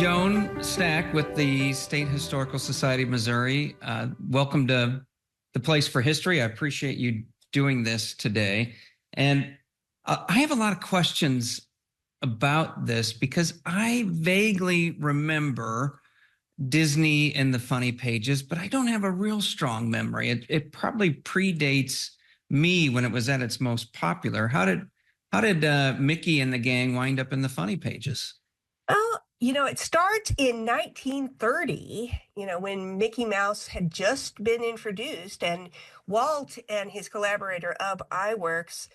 Joan Stack with the State Historical Society of Missouri. Welcome to the Place for History. I appreciate you doing this today. And I have a lot of questions about this because I vaguely remember Disney and the funny pages, but I don't have a real strong memory. It probably predates me when it was at its most popular. How did Mickey and the gang wind up in the funny pages? Well, it starts in 1930, when Mickey Mouse had just been introduced, and Walt and his collaborator Ub Iwerks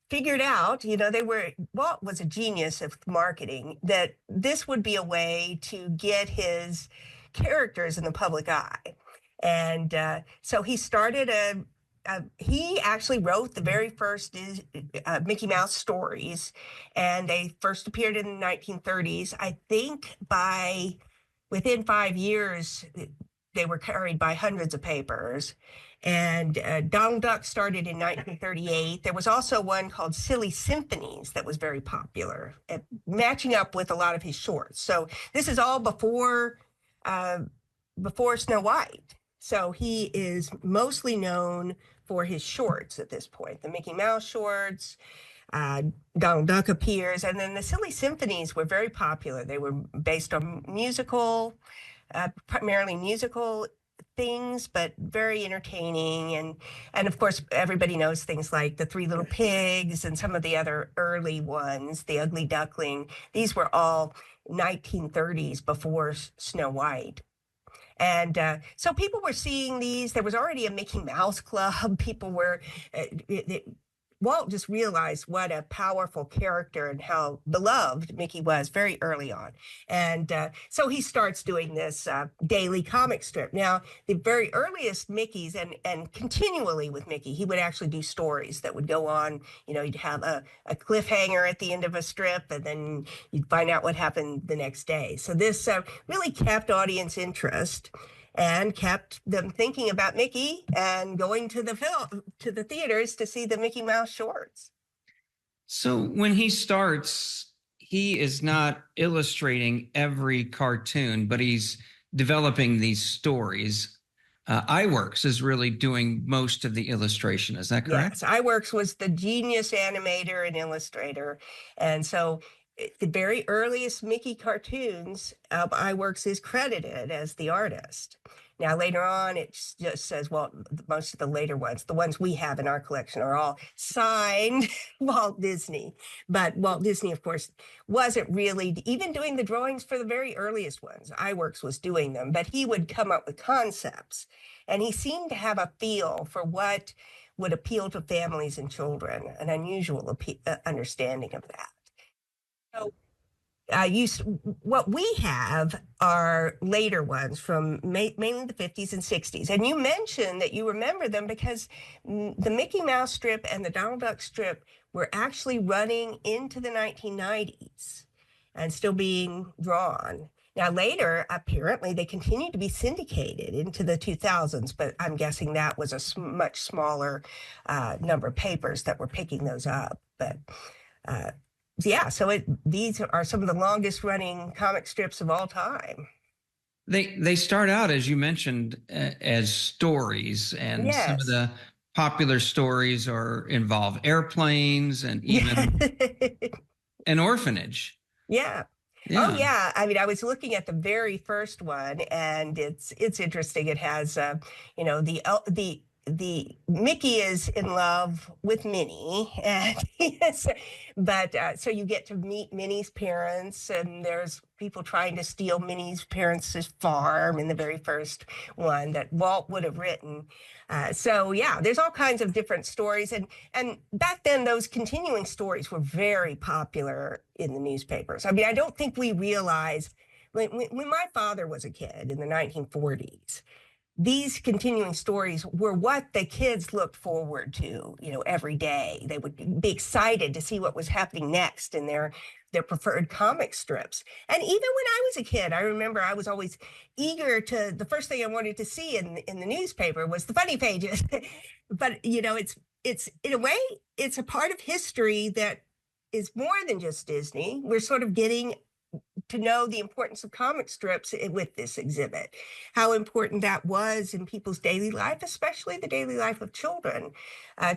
figured out, Walt was a genius of marketing, that this would be a way to get his characters in the public eye. And so he started he actually wrote the very first Mickey Mouse stories, and they first appeared in the 1930s. I think within 5 years, they were carried by hundreds of papers. And Donald Duck started in 1938. There was also one called Silly Symphonies that was very popular, matching up with a lot of his shorts. So this is all before Snow White. So he is mostly known for his shorts at this point, the Mickey Mouse shorts. Donald Duck appears, and then the Silly Symphonies were very popular. They were based on primarily musical things, but very entertaining. And of course, everybody knows things like the Three Little Pigs and some of the other early ones, the Ugly Duckling. These were all 1930s before Snow White. And so people were seeing these. There was already a Mickey Mouse Club. People were, Walt just realized what a powerful character and how beloved Mickey was very early on. And so he starts doing this daily comic strip. Now, the very earliest Mickeys, and continually with Mickey, he would actually do stories that would go on. You'd have a cliffhanger at the end of a strip, and then you'd find out what happened the next day. So this really kept audience interest and kept them thinking about Mickey and going to the theaters to see the Mickey Mouse shorts. So when he starts, he is not illustrating every cartoon, but he's developing these stories. Iwerks is really doing most of the illustration. Is that correct? Yes, Iwerks was the genius animator and illustrator. And so the very earliest Mickey cartoons, Iwerks is credited as the artist. Now, later on, it just says, well, most of the later ones, the ones we have in our collection, are all signed Walt Disney. But Walt Disney, of course, wasn't really even doing the drawings for the very earliest ones. Iwerks was doing them, but he would come up with concepts. And he seemed to have a feel for what would appeal to families and children, an unusual understanding of that. So what we have are later ones from mainly the 50s and 60s. And you mentioned that you remember them because the Mickey Mouse strip and the Donald Duck strip were actually running into the 1990s and still being drawn. Now, later, apparently, they continued to be syndicated into the 2000s, but I'm guessing that was a much smaller number of papers that were picking those up. But yeah, so these are some of the longest running comic strips of all time. They start out, as you mentioned, as stories, and Yes. Some of the popular stories involve airplanes and even an orphanage. Yeah. Yeah. Oh, yeah. I mean, I was looking at the very first one, and it's interesting. It has, the Mickey is in love with Minnie, and so you get to meet Minnie's parents, and there's people trying to steal Minnie's parents' farm in the very first one that Walt would have written. So yeah, there's all kinds of different stories, and back then those continuing stories were very popular in the newspapers. I mean, I don't think we realized when my father was a kid in the 1940s. These continuing stories were what the kids looked forward to, every day. They would be excited to see what was happening next in their preferred comic strips. And even when I was a kid, I remember I was always eager the first thing I wanted to see in the newspaper was the funny pages. But, it's in a way, it's a part of history that is more than just Disney. We're sort of getting to know the importance of comic strips with this exhibit, how important that was in people's daily life, especially the daily life of children,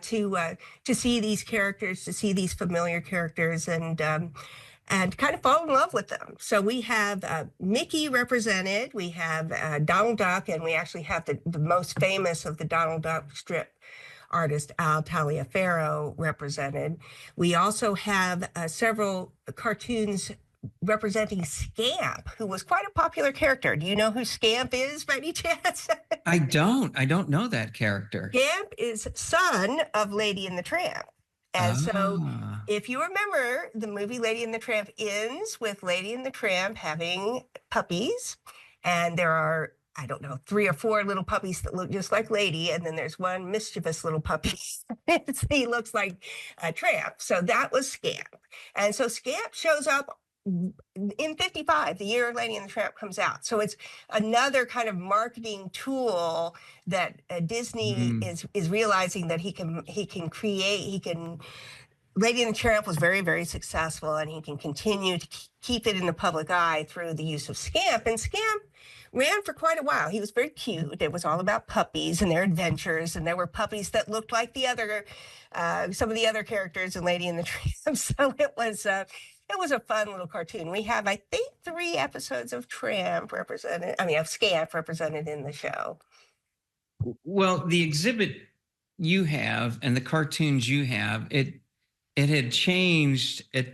to see these characters, to see these familiar characters, and kind of fall in love with them. So we have Mickey represented, we have Donald Duck, and we actually have the most famous of the Donald Duck strip artist, Al Taliaferro, represented. We also have several cartoons representing Scamp, who was quite a popular character. Do you know who Scamp is by any chance? I don't know that character. Scamp is son of Lady and the Tramp. And so Ah, if you remember, the movie Lady and the Tramp ends with Lady and the Tramp having puppies. And there are, I don't know, 3 or 4 little puppies that look just like Lady. And then there's one mischievous little puppy. He looks like a tramp. So that was Scamp. And so Scamp shows up in 55, the year Lady and the Tramp comes out. So it's another kind of marketing tool that Disney is realizing that he can create, Lady and the Tramp was very, very successful, and he can continue to keep it in the public eye through the use of Scamp. And Scamp ran for quite a while. He was very cute. It was all about puppies and their adventures, and there were puppies that looked like the other, some of the other characters in Lady and the Tramp. So it was a fun little cartoon. We have, I think, 3 episodes of Scamp represented in the show. well, the exhibit you have and the cartoons you have, it had changed at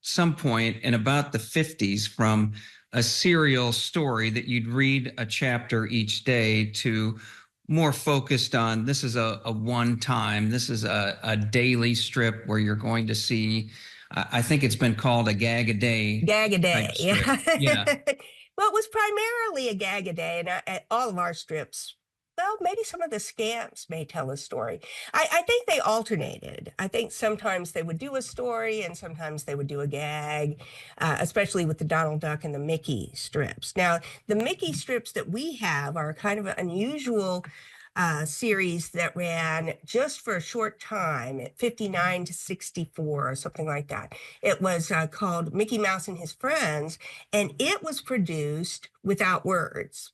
some point in about the 50s from a serial story that you'd read a chapter each day to more focused on this is a one time, this is a daily strip where you're going to see, I think it's been called a gag a day. Gag a day. Yeah. Yeah. Well, it was primarily a gag a day, and all of our strips, well, maybe some of the Scamps may tell a story. I think they alternated. I think sometimes they would do a story and sometimes they would do a gag, especially with the Donald Duck and the Mickey strips. Now, the Mickey strips that we have are kind of an unusual series that ran just for a short time at 59 to 64 or something like that. It was called Mickey Mouse and His Friends, and it was produced without words.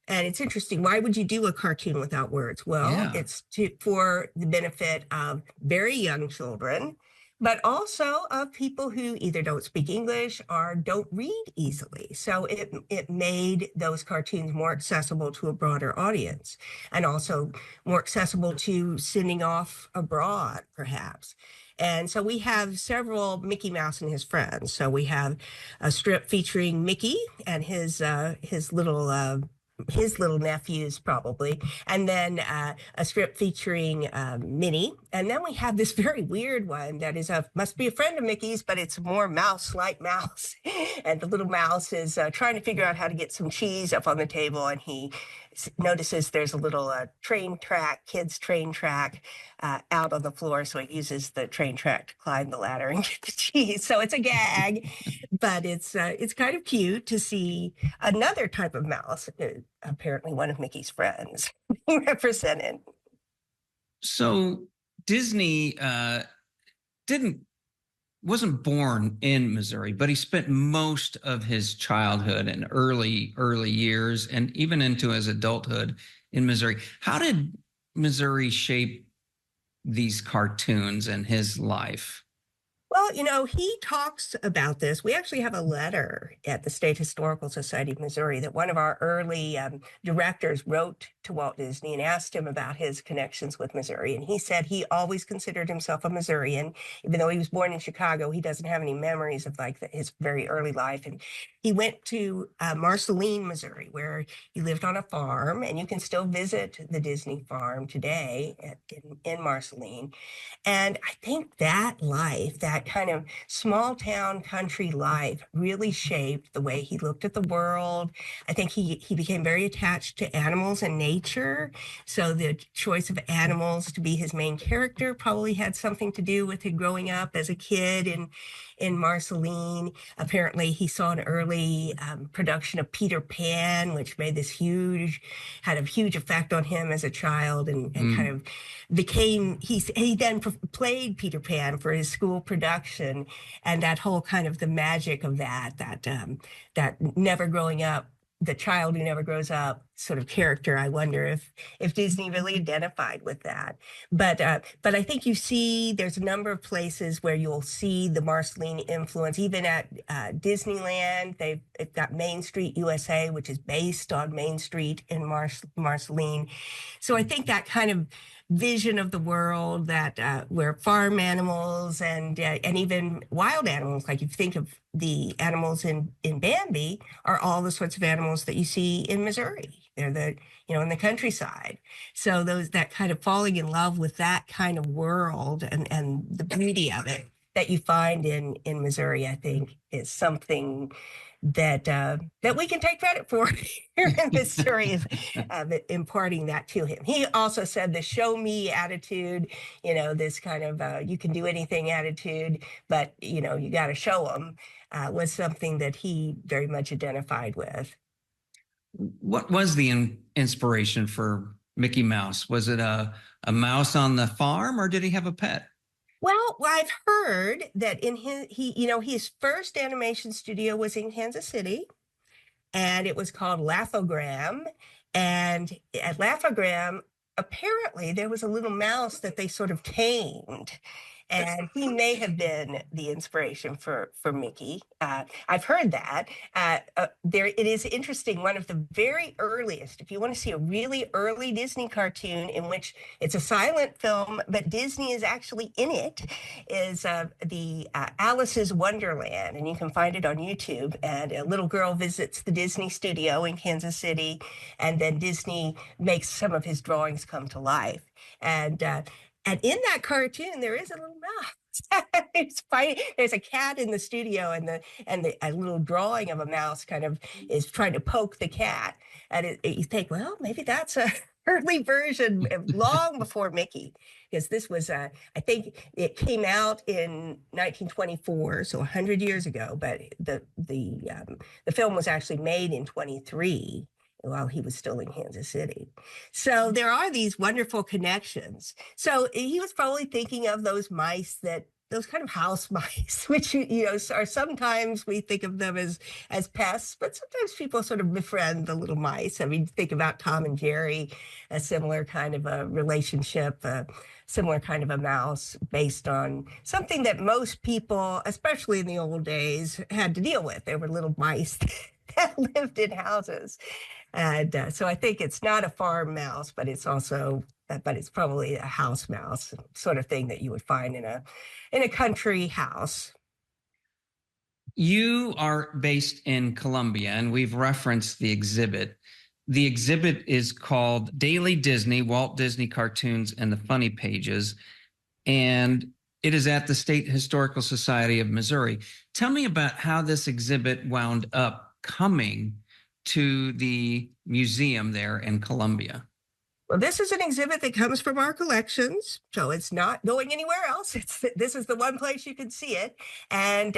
And it's interesting. Why would you do a cartoon without words? Well, Yeah. it's for the benefit of very young children, but also of people who either don't speak English or don't read easily. So it made those cartoons more accessible to a broader audience, and also more accessible to sending off abroad, perhaps. And so we have several Mickey Mouse and His Friends. So we have a strip featuring Mickey and his little nephews, probably, and then a strip featuring Minnie. And then we have this very weird one that must be a friend of Mickey's, but it's more mouse-like mouse. And the little mouse is trying to figure out how to get some cheese up on the table, and he notices there's a little kids train track out on the floor, so he uses the train track to climb the ladder and get the cheese. So it's a gag, but it's kind of cute to see another type of mouse, apparently one of Mickey's friends, represented. So Disney wasn't born in Missouri, but he spent most of his childhood and early years and even into his adulthood in Missouri. How did Missouri shape these cartoons and his life? Well, he talks about this. We actually have a letter at the State Historical Society of Missouri that one of our early directors wrote to Walt Disney and asked him about his connections with Missouri. And he said he always considered himself a Missourian. Even though he was born in Chicago, he doesn't have any memories of his very early life. And he went to Marceline, Missouri, where he lived on a farm. And you can still visit the Disney farm today in Marceline. And I think that life, that kind of small town country life, really shaped the way he looked at the world. I think he became very attached to animals and nature. So the choice of animals to be his main character probably had something to do with him growing up as a kid in Marceline. Apparently, he saw an early production of Peter Pan, which had a huge effect on him as a child, and kind of became, he then played Peter Pan for his school production production, and that whole kind of the magic of that never growing up, the child who never grows up sort of character. I wonder if Disney really identified with that. But I think you see there's a number of places where you'll see the Marceline influence. Even at Disneyland, they've got Main Street USA, which is based on Main Street in Marceline. So I think that kind of vision of the world, that where farm animals and even wild animals, like you think of the animals in Bambi, are all the sorts of animals that you see in Missouri. They're in the countryside. So that kind of falling in love with that kind of world and the beauty of it that you find in Missouri, I think, is something that we can take credit for here in this story of imparting that to him. He also said the show me attitude, this kind of you can do anything attitude, but you got to show them, was something that he very much identified with. What was the inspiration for Mickey Mouse? Was it a mouse on the farm, or did he have a pet? Well, I've heard that in his first animation studio was in Kansas City, and it was called Laugh-O-Gram. And at Laugh-O-Gram, apparently there was a little mouse that they sort of tamed, and he may have been the inspiration for Mickey. I've heard that. It is interesting. One of the very earliest, if you want to see a really early Disney cartoon in which it's a silent film, but Disney is actually in it, is the Alice's Wonderland, and you can find it on YouTube. And a little girl visits the Disney studio in Kansas City, and then Disney makes some of his drawings come to life. And in that cartoon, there is a little mouse. It's funny. There's a cat in the studio, and a little drawing of a mouse kind of is trying to poke the cat. And you think, well, maybe that's a early version, long before Mickey, because this was, I think it came out in 1924, so 100 years ago. But the film was actually made in 23. While he was still in Kansas City. So there are these wonderful connections. So he was probably thinking of those kind of house mice, which, are sometimes we think of them as pests, but sometimes people sort of befriend the little mice. I mean, think about Tom and Jerry, a similar kind of a relationship, similar kind of a mouse based on something that most people, especially in the old days, had to deal with. They were little mice that lived in houses. And so I think it's not a farm mouse, but it's probably a house mouse sort of thing that you would find in a country house. You are based in Columbia, and we've referenced the exhibit. The exhibit is called Daily Disney, Walt Disney Cartoons and the Funny Pages, and it is at the State Historical Society of Missouri. Tell me about how this exhibit wound up coming to the museum there in Columbia. Well, this is an exhibit that comes from our collections, so it's not going anywhere else. This is the one place you can see it. And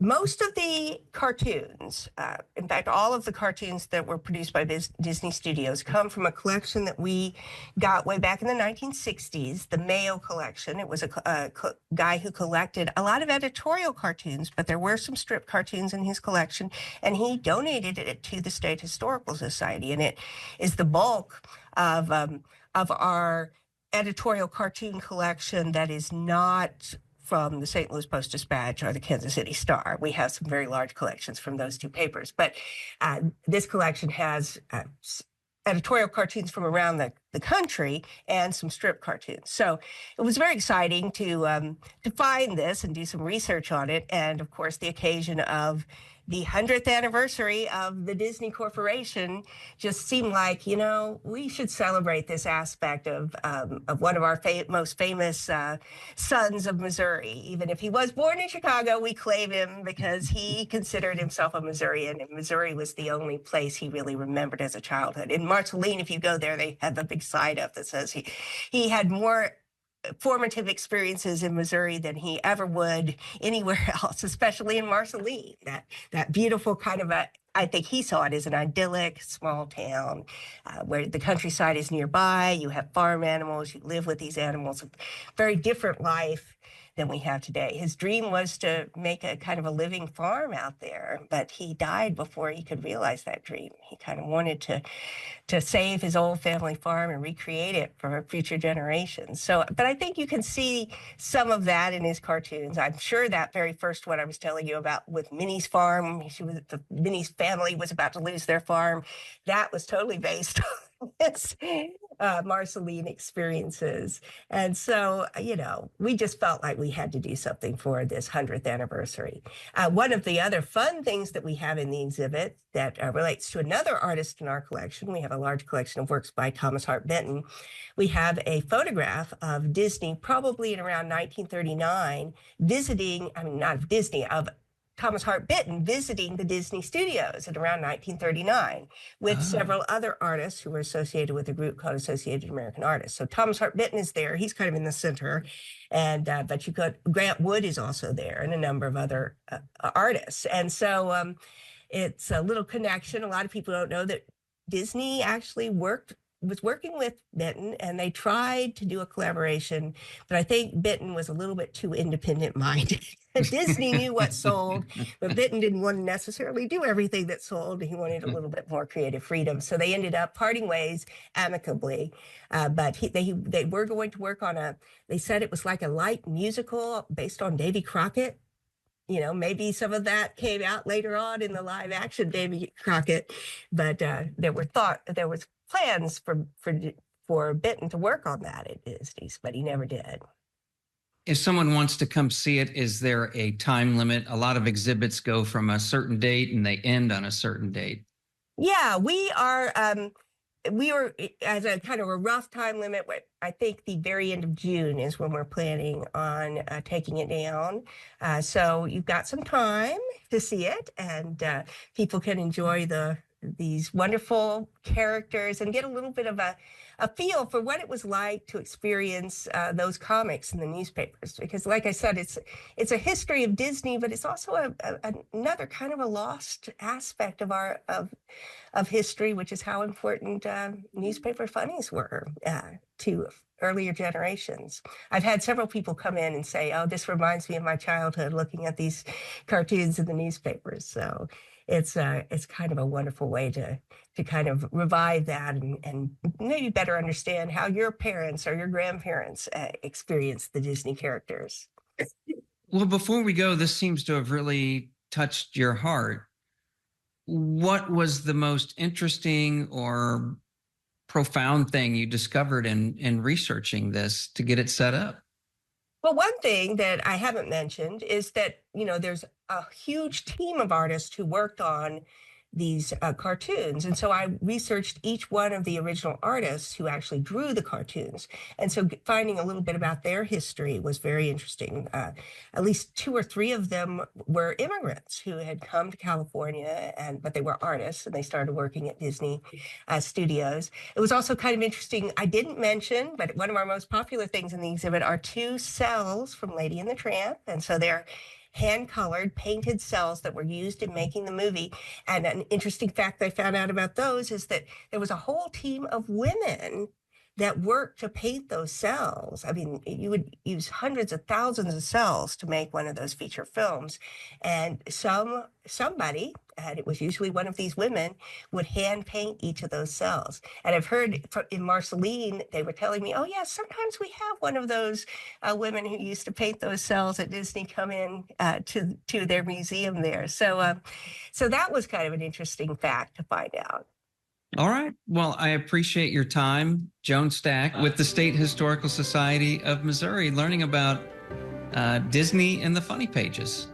most of the cartoons, in fact, all of the cartoons that were produced by Disney Studios come from a collection that we got way back in the 1960s, the Mayo collection. It was a guy who collected a lot of editorial cartoons, but there were some strip cartoons in his collection, and he donated it to the State Historical Society, and it is the bulk of our editorial cartoon collection that is not from the St. Louis Post-Dispatch or the Kansas City Star. We have some very large collections from those two papers, but this collection has editorial cartoons from around the country and some strip cartoons. So it was very exciting to find this and do some research on it. And of course, the occasion of the 100th anniversary of the Disney Corporation just seemed like, we should celebrate this aspect of one of our most famous sons of Missouri. Even if he was born in Chicago, we claim him because he considered himself a Missourian, and Missouri was the only place he really remembered as a childhood. In Marceline, if you go there, they have a big sign up that says he had more formative experiences in Missouri than he ever would anywhere else, especially in Marceline. That beautiful kind of I think he saw it as an idyllic small town where the countryside is nearby. You have farm animals. You live with these animals. A very different life than we have today. His dream was to make a kind of a living farm out there, but he died before he could realize that dream. He kind of wanted to save his old family farm and recreate it for future generations. So, but I think you can see some of that in his cartoons. I'm sure that very first one I was telling you about with Minnie's farm, Minnie's family was about to lose their farm. That was totally based on his Marceline experiences. And so, we just felt like we had to do something for this 100th anniversary. One of the other fun things that we have in the exhibit that relates to another artist in our collection, we have a large collection of works by Thomas Hart Benton. We have a photograph of Disney, probably in around 1939, not of Disney, of Thomas Hart Benton visiting the Disney studios at around 1939 with several other artists who were associated with a group called Associated American Artists. So Thomas Hart Benton is there. He's kind of in the center. And but Grant Wood is also there and a number of other artists. And so it's a little connection. A lot of people don't know that Disney actually was working with Benton, and they tried to do a collaboration, but I think Benton was a little bit too independent minded. Disney knew what sold, but Benton didn't want to necessarily do everything that sold. He wanted a little bit more creative freedom. So they ended up parting ways amicably. But they were going to work on they said it was like a light musical based on Davy Crockett. Maybe some of that came out later on in the live action Davy Crockett, but there was plans for Benton to work on that at Disney's, but he never did. If someone wants to come see it, is there a time limit? A lot of exhibits go from a certain date and they end on a certain date. Yeah, we were as a kind of a rough time limit. I think the very end of June is when we're planning on taking it down. So you've got some time to see it, and people can enjoy these wonderful characters and get a little bit of a feel for what it was like to experience those comics in the newspapers. Because like I said, it's a history of Disney, but it's also another kind of a lost aspect of history, which is how important newspaper funnies were to earlier generations. I've had several people come in and say, "Oh, this reminds me of my childhood looking at these cartoons in the newspapers." So it's kind of a wonderful way to kind of revive that and maybe better understand how your parents or your grandparents experienced the Disney characters. Well, before we go, this seems to have really touched your heart. What was the most interesting or profound thing you discovered in researching this to get it set up? Well, one thing that I haven't mentioned is that, there's a huge team of artists who worked on these cartoons. And so I researched each one of the original artists who actually drew the cartoons. And so finding a little bit about their history was very interesting. At least 2 or 3 of them were immigrants who had come to California, but they were artists and they started working at Disney studios. It was also kind of interesting. I didn't mention, but one of our most popular things in the exhibit are 2 cells from Lady and the Tramp. And so they're hand-colored, painted cells that were used in making the movie. And an interesting fact I found out about those is that there was a whole team of women that worked to paint those cells. I mean, you would use hundreds of thousands of cells to make one of those feature films. And somebody, and it was usually one of these women, would hand paint each of those cells. And I've heard in Marceline, they were telling me, "Oh yeah, sometimes we have one of those women who used to paint those cells at Disney come in to their museum there." So that was kind of an interesting fact to find out. All right. Well, I appreciate your time, Joan Stack, with the State Historical Society of Missouri, learning about Disney and the Funny Pages.